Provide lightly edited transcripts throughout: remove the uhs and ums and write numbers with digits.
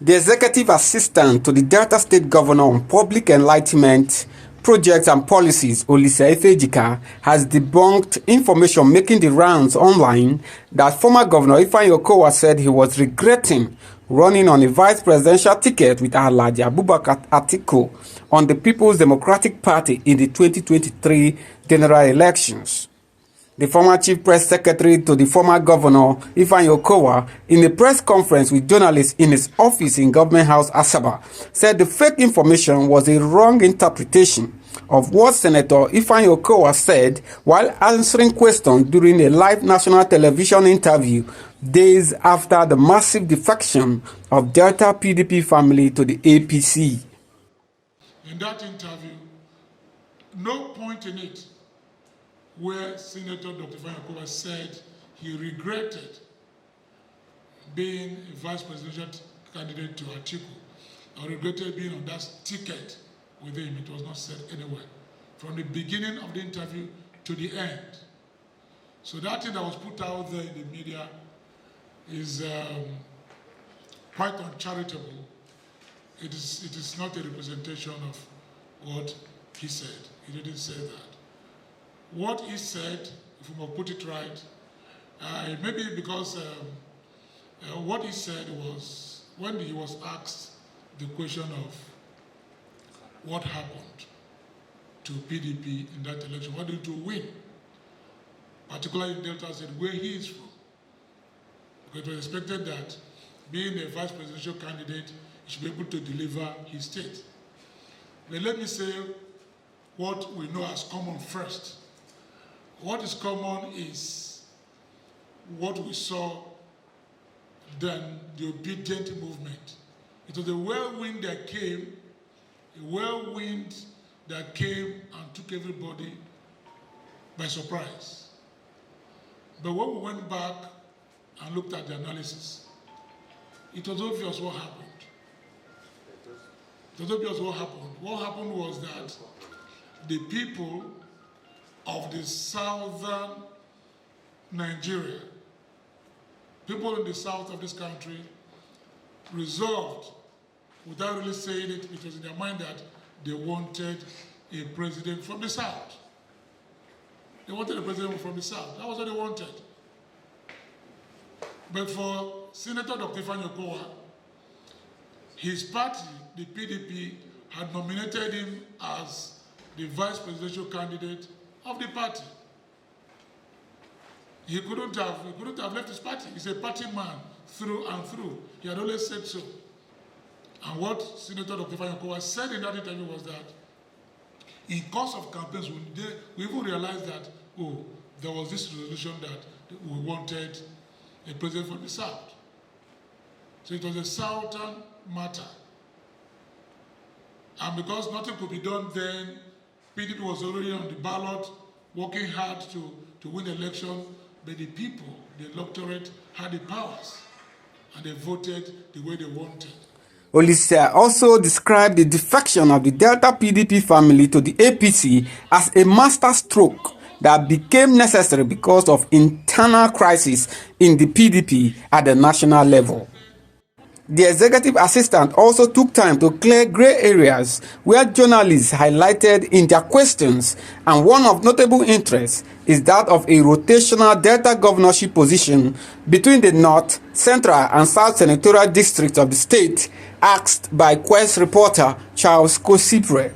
The executive assistant to the Delta State Governor on Public Enlightenment, Projects and Policies, Olisa Ifeajika, has debunked information making the rounds online that former Governor Ifeanyi Okowa said he was regretting running on a vice presidential ticket with Alhaji Abubarkar Atiku on the People's Democratic Party in the 2023 general elections. The former chief press secretary to the former governor, Ifeanyi Okowa, in a press conference with journalists in his office in Government House Asaba, said the fake information was a wrong interpretation of what Senator Ifeanyi Okowa said while answering questions during a live national television interview days after the massive defection of Delta PDP family to the APC. In that interview, no point in it where Senator Dr. Ifeanyi Okowa said he regretted being a vice presidential candidate to Atiku, or regretted being on that ticket with him. It was not said anywhere, from the beginning of the interview to the end. So that thing that was put out there in the media is quite uncharitable. It is not a representation of what he said. He didn't say that. What he said, if we may put it right, maybe because what he said was, when he was asked the question of what happened to PDP in that election, what did to win, particularly in Delta State, where he is from. Because it was expected that being a vice presidential candidate, he should be able to deliver his state. But let me say what we know as common first. What is common is what we saw then, the obedient movement. It was a whirlwind that came, and took everybody by surprise. But when we went back and looked at the analysis, it was obvious what happened. It was obvious what happened. What happened was that the people of the southern Nigeria, people in the south of this country, resolved, without really saying it, it was in their mind that they wanted a president from the south. They wanted a president from the south. That was what they wanted. But for Senator Dr. Ifeanyi Okowa, his party, the PDP, had nominated him as the vice presidential candidate of the party. He couldn't have left his party. He's a party man through and through. He had always said so. And what Senator Dr. Ifeanyi Okowa said in that interview was that in course of campaigns, we even realized that, there was this resolution that we wanted a president from the south. So it was a southern matter. And because nothing could be done then, PDP was already on the ballot, working hard to win the election, but the people, the electorate, had the powers, and they voted the way they wanted. Olisa also described the defection of the Delta PDP family to the APC as a masterstroke that became necessary because of internal crisis in the PDP at the national level. The executive assistant also took time to clear gray areas where journalists highlighted in their questions, and one of notable interest is that of a rotational Delta governorship position between the North, Central, and South senatorial districts of the state, asked by Quest reporter Charles Kosipre.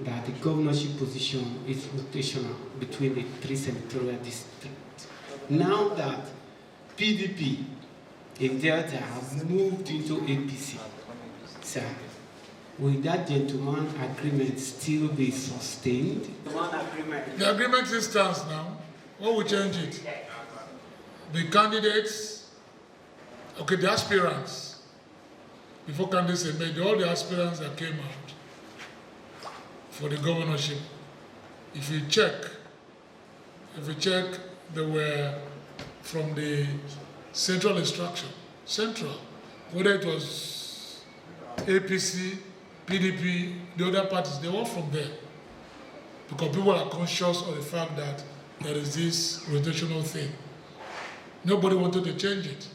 That the governorship position is rotational between the three senatorial districts. Now that PDP in Delta has moved into APC, sir, will that gentleman agreement still be sustained? The agreement still stands now. What will change it? The candidates, the aspirants, before candidates are made, all the aspirants that came out for the governorship, if you check, they were from the central instruction, whether it was APC, PDP, the other parties, they were from there. Because people are conscious of the fact that there is this rotational thing. Nobody wanted to change it.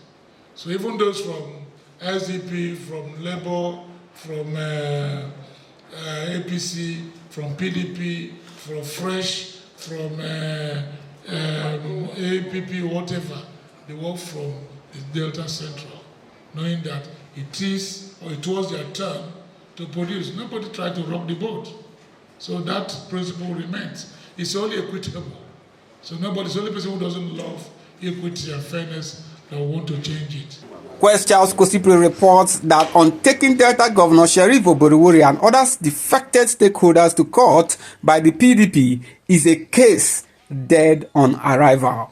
So even those from SDP, from Labour, from APC, from PDP, from Fresh, from APP, whatever, they work from the Delta Central, knowing that it is, or it was their turn to produce. Nobody tried to rock the boat. So that principle remains. It's only equitable. So nobody's the only person who doesn't love equity and fairness that want to change it. Quest Charles Kosipri reports that on taking Delta Governor Sheriff Oborowori and other defected stakeholders to court by the PDP is a case dead on arrival.